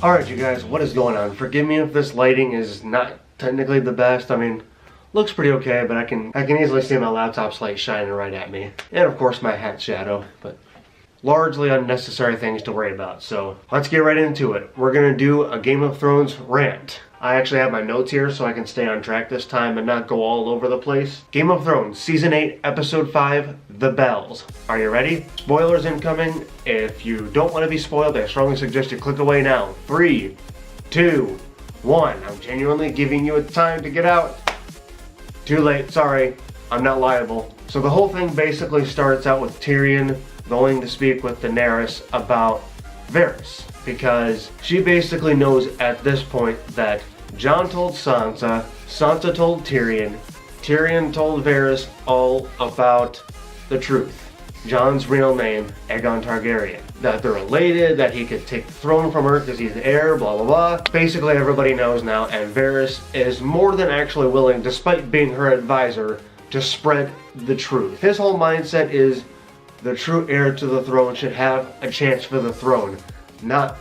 Alright you guys, what is going on? Forgive me if this lighting is not technically the best. I mean, looks pretty okay, but I can easily see my laptop's light shining right at me. And of course my hat shadow, but largely unnecessary things to worry about. So let's get right into it. We're gonna do a Game of Thrones rant. I actually have my notes here so I can stay on track this time and not go all over the place. Game of Thrones, Season 8, Episode 5, The Bells. Are you ready? Spoilers incoming. If you don't want to be spoiled, I strongly suggest you click away now. 3, 2, 1. I'm genuinely giving you a time to get out. Too late, sorry. I'm not liable. So the whole thing basically starts out with Tyrion going to speak with Daenerys about Varys, because she basically knows at this point that Jon told Sansa, Sansa told Tyrion, Tyrion told Varys all about the truth. Jon's real name, Aegon Targaryen. That they're related, that he could take the throne from her because he's the heir, blah blah blah. Basically everybody knows now, and Varys is more than actually willing, despite being her advisor, to spread the truth. His whole mindset is the true heir to the throne should have a chance for the throne, not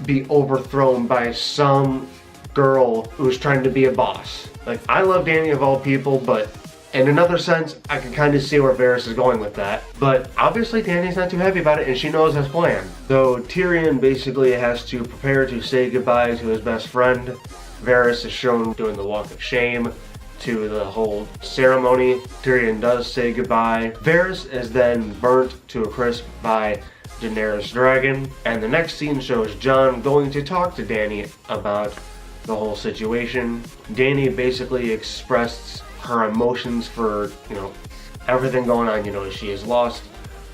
be overthrown by some girl who's trying to be a boss. Like, I love Dany of all people, but in another sense, I can kind of see where Varys is going with that. But obviously Dany's not too happy about it, and she knows his plan. So Tyrion basically has to prepare to say goodbye to his best friend. Varys is shown doing the walk of shame to the whole ceremony. Tyrion does say goodbye. Varys is then burnt to a crisp by Daenerys' dragon, and the next scene shows Jon going to talk to Dany about the whole situation. Dany basically expressed her emotions for, everything going on. She has lost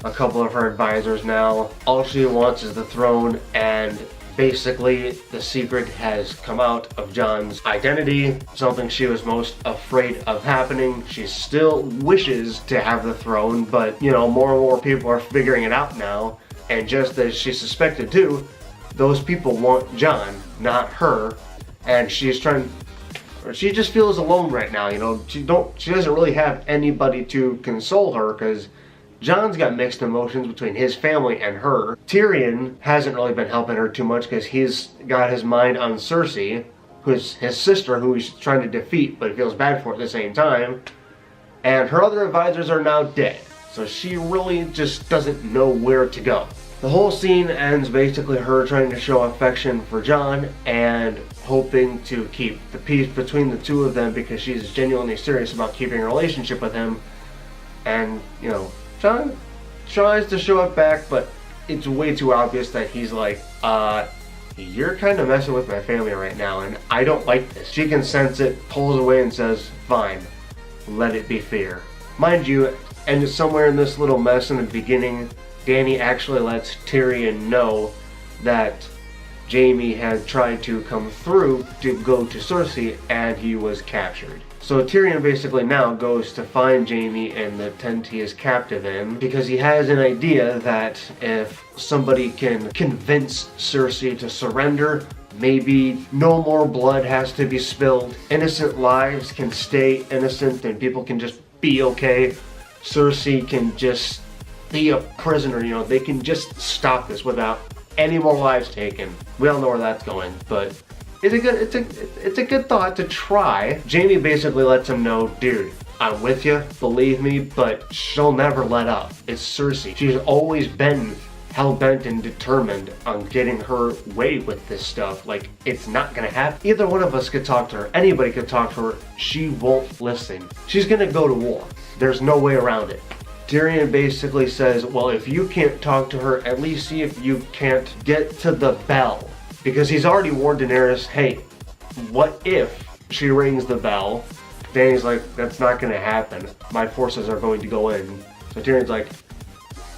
a couple of her advisors now. All she wants is the throne, and basically the secret has come out of Jon's identity, something she was most afraid of happening. She still wishes to have the throne, but more and more people are figuring it out now, and just as she suspected too, those people want Jon, not her, and she just feels alone right now. She doesn't really have anybody to console her, because Jon's got mixed emotions between his family and her. Tyrion hasn't really been helping her too much because he's got his mind on Cersei, who's his sister, who he's trying to defeat, but feels bad for at the same time. And her other advisors are now dead, so she really just doesn't know where to go. The whole scene ends basically her trying to show affection for Jon and hoping to keep the peace between the two of them because she's genuinely serious about keeping a relationship with him. And, Jon tries to show it back, but it's way too obvious that he's like, you're kind of messing with my family right now, and I don't like this. She can sense it, pulls away and says, fine, let it be fair. Mind you, and somewhere in this little mess in the beginning, Dany actually lets Tyrion know that Jaime had tried to come through to go to Cersei, and he was captured. So Tyrion basically now goes to find Jaime in the tent he is captive in, because he has an idea that if somebody can convince Cersei to surrender, maybe no more blood has to be spilled, innocent lives can stay innocent, and people can just be okay. Cersei can just be a prisoner, they can just stop this without any more lives taken. We all know where that's going, but it's a good thought to try. Jaime basically lets him know, dude, I'm with you, believe me, but she'll never let up. It's Cersei. She's always been hell-bent and determined on getting her way with this stuff. Like, it's not gonna happen. Either one of us could talk to her, anybody could talk to her, she won't listen. She's gonna go to war. There's no way around it. Tyrion basically says, well, if you can't talk to her, at least see if you can't get to the bell. Because he's already warned Daenerys, hey, what if she rings the bell? Dany's like, that's not going to happen. My forces are going to go in. So Tyrion's like,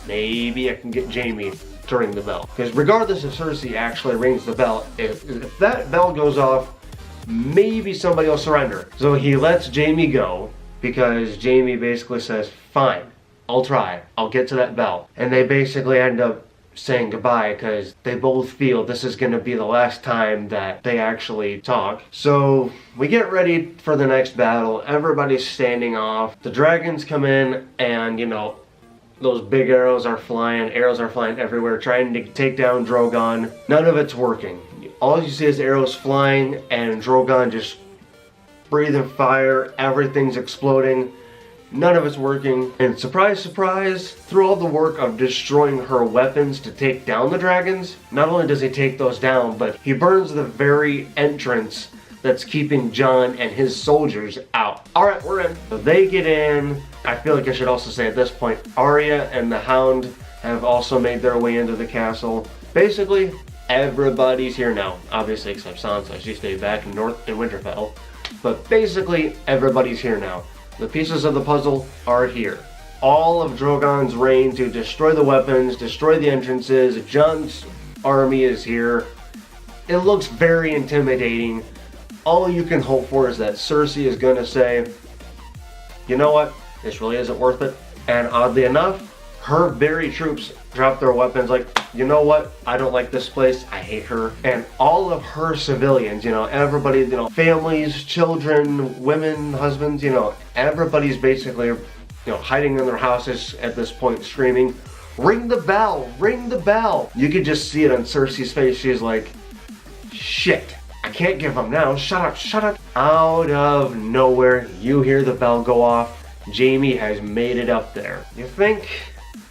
maybe I can get Jaime to ring the bell. Because regardless if Cersei actually rings the bell, if that bell goes off, maybe somebody will surrender. So he lets Jaime go, because Jaime basically says, fine, I'll try. I'll get to that bell. And they basically end up saying goodbye because they both feel this is going to be the last time that they actually talk. So we get ready for the next battle. Everybody's standing off. The dragons come in and, those big arrows are flying everywhere, trying to take down Drogon. None of it's working. All you see is arrows flying and Drogon just breathing fire. Everything's exploding. None of it's working. And surprise, surprise, through all the work of destroying her weapons to take down the dragons, not only does he take those down, but he burns the very entrance that's keeping Jon and his soldiers out. Alright, we're in. So they get in. I feel like I should also say at this point, Arya and the Hound have also made their way into the castle. Basically, everybody's here now. Obviously, except Sansa. She stayed back in Winterfell. But basically, everybody's here now. The pieces of the puzzle are here. All of Drogon's reign to destroy the weapons, destroy the entrances. Jon's army is here. It looks very intimidating. All you can hope for is that Cersei is going to say, you know what, this really isn't worth it. And oddly enough, her very troops drop their weapons like, you know what, I don't like this place, I hate her. And all of her civilians, everybody, families, children, women, husbands, everybody's basically, hiding in their houses at this point screaming, ring the bell, ring the bell. You could just see it on Cersei's face. She's like, shit, I can't give them now, shut up, shut up. Out of nowhere, you hear the bell go off. Jaime has made it up there. You think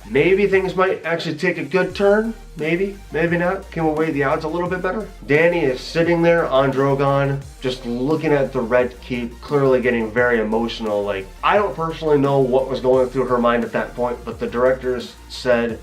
maybe things might actually take a good turn? Maybe, maybe not. Can we weigh the odds a little bit better? Dany is sitting there on Drogon, just looking at the Red Keep, clearly getting very emotional. Like, I don't personally know what was going through her mind at that point, but the directors said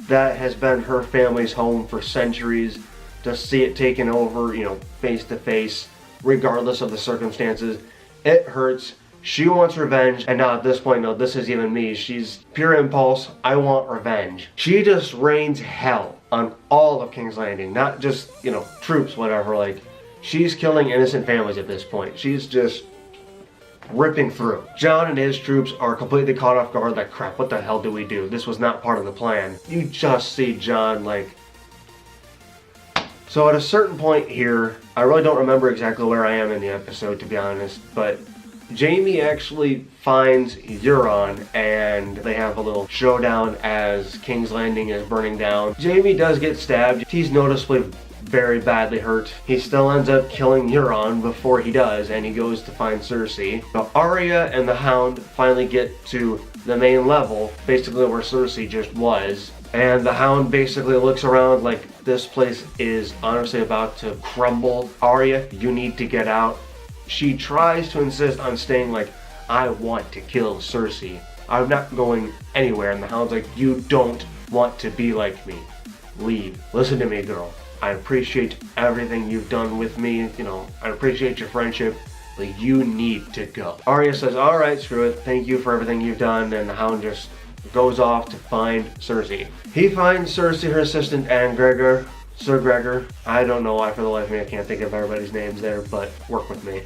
that has been her family's home for centuries. To see it taken over, face to face, regardless of the circumstances, it hurts. She wants revenge, and now at this point, no, this is even me. She's pure impulse. I want revenge. She just rains hell on all of King's Landing, not just, troops, whatever. Like, she's killing innocent families at this point. She's just ripping through. Jon and his troops are completely caught off guard. Like, crap, what the hell do we do? This was not part of the plan. You just see Jon, like... So at a certain point here, I really don't remember exactly where I am in the episode, to be honest, but Jaime actually finds Euron and they have a little showdown as King's Landing is burning down. Jaime does get stabbed. He's noticeably very badly hurt. He still ends up killing Euron before he does, and he goes to find Cersei. Now Arya and the Hound finally get to the main level, basically where Cersei just was. And the Hound basically looks around like this place is honestly about to crumble. Arya, you need to get out. She tries to insist on staying like, I want to kill Cersei. I'm not going anywhere. And the Hound's like, you don't want to be like me. Leave. Listen to me, girl. I appreciate everything you've done with me. I appreciate your friendship. But you need to go. Arya says, alright, screw it. Thank you for everything you've done. And the Hound just goes off to find Cersei. He finds Cersei, her assistant, and Sir Gregor. I don't know why for the life of me I can't think of everybody's names there, but work with me.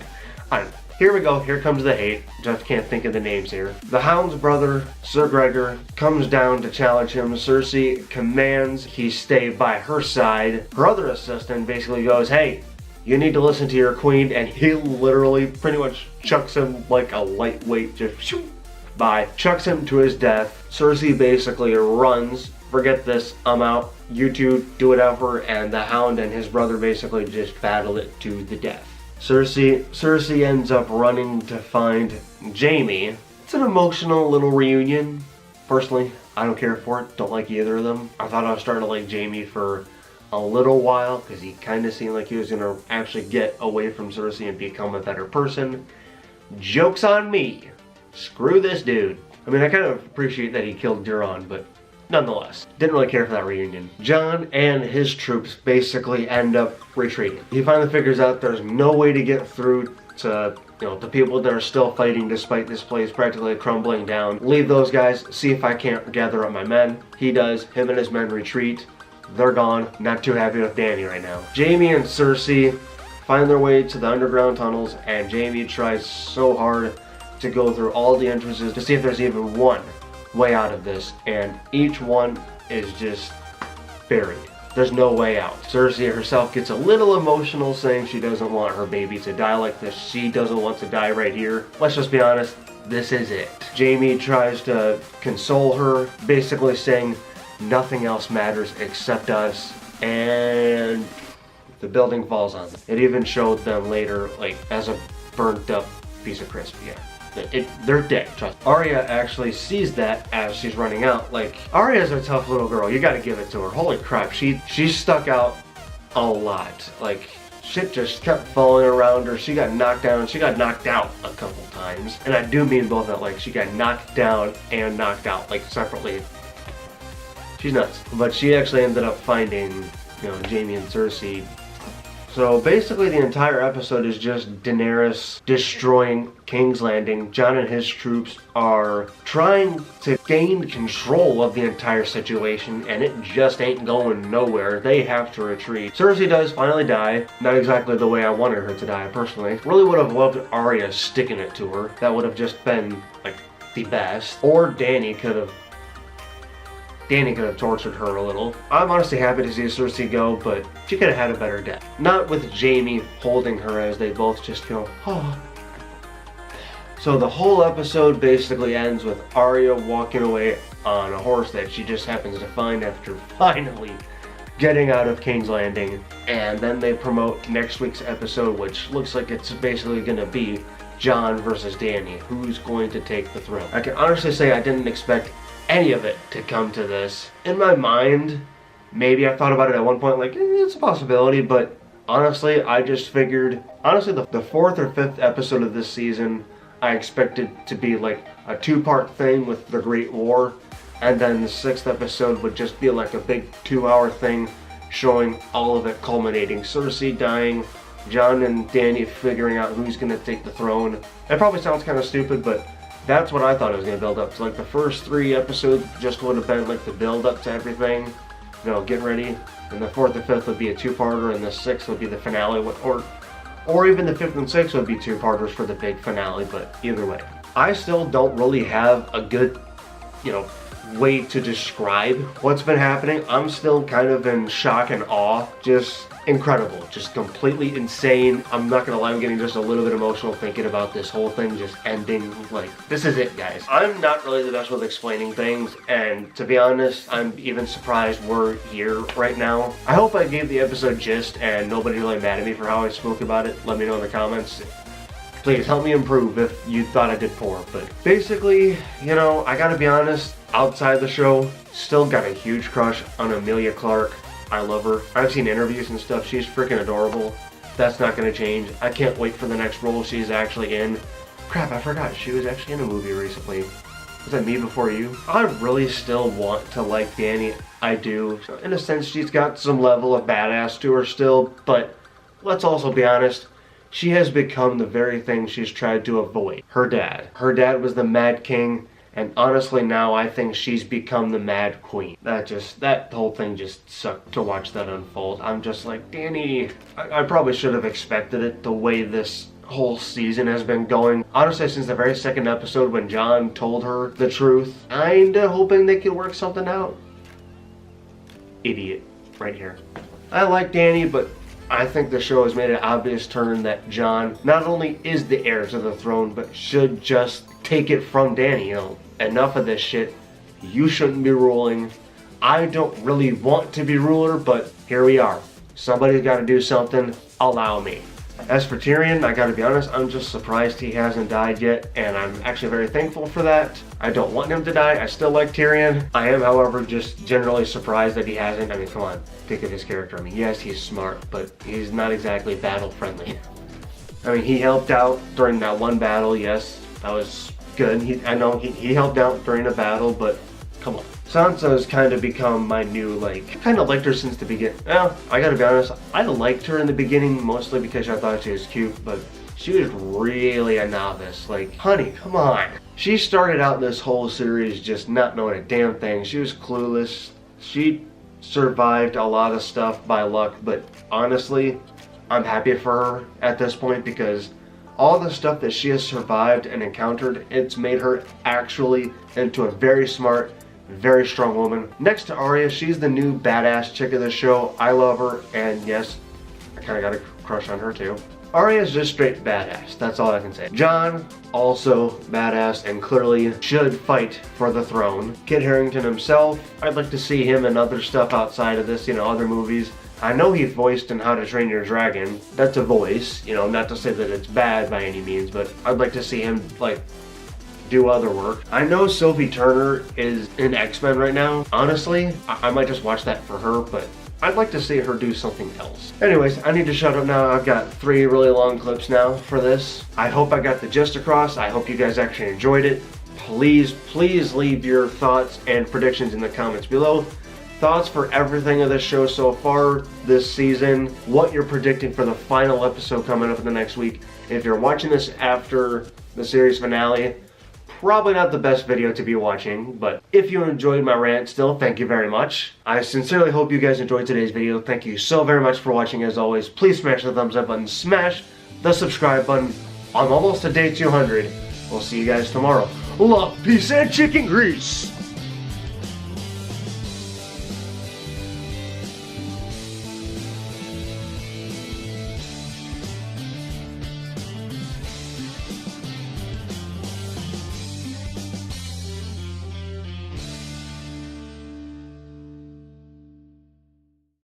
Here we go, here comes the hate. Just can't think of the names here. The Hound's brother, Sir Gregor, comes down to challenge him. Cersei commands he stay by her side. Her other assistant basically goes, hey, you need to listen to your queen, and he literally pretty much chucks him like a lightweight, just shoot. Bye. Chucks him to his death. Cersei basically runs. Forget this, I'm out. You two do whatever, and the Hound and his brother basically just battle it to the death. Cersei ends up running to find Jaime. It's an emotional little reunion. Personally, I don't care for it. Don't like either of them. I thought I was starting to like Jaime for a little while because he kind of seemed like he was going to actually get away from Cersei and become a better person. Joke's on me. Screw this dude. I mean, I kind of appreciate that he killed Euron, but nonetheless, didn't really care for that reunion. Jon and his troops basically end up retreating. He finally figures out there's no way to get through to, the people that are still fighting despite this place practically crumbling down. Leave those guys, see if I can't gather up my men. He does. Him and his men retreat. They're gone. Not too happy with Dany right now. Jaime and Cersei find their way to the underground tunnels, and Jaime tries so hard to go through all the entrances to see if there's even one way out of this, and each one is just buried. There's no way out. Cersei herself gets a little emotional, saying she doesn't want her baby to die like this. She doesn't want to die right here. Let's just be honest, this is it. Jaime tries to console her, basically saying nothing else matters except us, and the building falls on them. It even showed them later, like, as a burnt up piece of crisp, yeah. They're dead, trust me. Arya actually sees that as she's running out. Like, Arya's a tough little girl, you gotta give it to her. Holy crap, she stuck out a lot. Like, shit just kept falling around her. She got knocked down, she got knocked out a couple times. And I do mean both that, like, she got knocked down and knocked out, like, separately. She's nuts. But she actually ended up finding, you know, Jaime and Cersei. So basically the entire episode is just Daenerys destroying King's Landing. Jon and his troops are trying to gain control of the entire situation, and it just ain't going nowhere. They have to retreat. Cersei does finally die. Not exactly the way I wanted her to die, personally. Really would have loved Arya sticking it to her. That would have just been, like, the best. Or Dany could have tortured her a little. I'm honestly happy to see Cersei go, but she could have had a better death. Not with Jaime holding her as they both just go, oh. So the whole episode basically ends with Arya walking away on a horse that she just happens to find after finally getting out of King's Landing. And then they promote next week's episode, which looks like it's basically going to be Jon versus Dany. Who's going to take the throne? I can honestly say I didn't expect any of it to come to this. In my mind, maybe I thought about it at one point, like, it's a possibility, but honestly, I just figured, honestly, the fourth or fifth episode of this season, I expected to be like a two-part thing with the Great War, and then the sixth episode would just be like a big 2-hour thing showing all of it culminating. Cersei dying, Jon and Dany figuring out who's gonna take the throne. It probably sounds kind of stupid, but that's what I thought it was going to build up to. Like, the first 3 episodes just would have been like the build up to everything. You know, get ready. And the 4th and 5th would be a 2-parter, and the 6th would be the finale. Or even the 5th and 6th would be 2-parters for the big finale, but either way. I still don't really have a good, you know, way to describe what's been happening. I'm still kind of in shock and awe. Just incredible, just completely insane. I'm not gonna lie, I'm getting just a little bit emotional thinking about this whole thing just ending. Like, this is it, guys. I'm not really the best with explaining things, and to be honest, I'm even surprised we're here right now. I hope I gave the episode gist and nobody really mad at me for how I spoke about it. Let me know in the comments. Please help me improve if you thought I did poor. But basically, you know, I gotta be honest, outside the show, still got a huge crush on Emilia Clarke. I love her. I've seen interviews and stuff. She's freaking adorable. That's not going to change. I can't wait for the next role she's actually in. Crap, I forgot. She was actually in a movie recently. Was that Me Before You? I really still want to like Dany. I do. In a sense, she's got some level of badass to her still, but let's also be honest. She has become the very thing she's tried to avoid. Her dad. Her dad was the Mad King. And honestly, now I think she's become the Mad Queen. That whole thing just sucked to watch that unfold. I'm just like, Dany, I probably should have expected it the way this whole season has been going. Honestly, since the very second episode when Jon told her the truth, kinda hoping they could work something out. Idiot, right here. I like Dany, but I think the show has made an obvious turn that Jon not only is the heir to the throne, but should just take it from Dany. You know, enough of this shit. You shouldn't be ruling. I don't really want to be ruler, but here we are. Somebody's got to do something. Allow me. As for Tyrion, I gotta be honest, I'm just surprised he hasn't died yet, and I'm actually very thankful for that. I don't want him to die. I still like Tyrion. I am, however, just generally surprised that he hasn't. I mean, come on, think of his character. I mean, yes, he's smart, but he's not exactly battle-friendly. I mean, he helped out during that one battle, yes, that was good. I know he helped out during a battle, but come on. Sansa's kind of become my new, like, kind of liked her since the beginning. Well, I gotta be honest, I liked her in the beginning mostly because I thought she was cute, but she was really a novice. Like, honey, come on. She started out this whole series just not knowing a damn thing. She was clueless. She survived a lot of stuff by luck, but honestly, I'm happy for her at this point because all the stuff that she has survived and encountered, it's made her actually into a very smart, very strong woman. Next to Arya, she's the new badass chick of the show. I love her, and yes, I kind of got a crush on her too. Arya's just straight badass, that's all I can say. Jon, also badass and clearly should fight for the throne. Kit Harington himself, I'd like to see him in other stuff outside of this, you know, other movies. I know he voiced in How to Train Your Dragon. That's a voice, you know, not to say that it's bad by any means, but I'd like to see him, like, do other work. I know Sophie Turner is in X-Men right now. Honestly, I might just watch that for her, but I'd like to see her do something else. Anyways, I need to shut up now. I've got 3 really long clips now for this. I hope I got the gist across. I hope you guys actually enjoyed it. Please leave your thoughts and predictions in the comments below. Thoughts for everything of this show so far this season. What you're predicting for the final episode coming up in the next week. If you're watching this after the series finale, probably not the best video to be watching, but if you enjoyed my rant still, thank you very much. I sincerely hope you guys enjoyed today's video. Thank you so very much for watching as always. Please smash the thumbs up button, smash the subscribe button. I'm almost to day 200. We'll see you guys tomorrow. Love, peace, and chicken grease!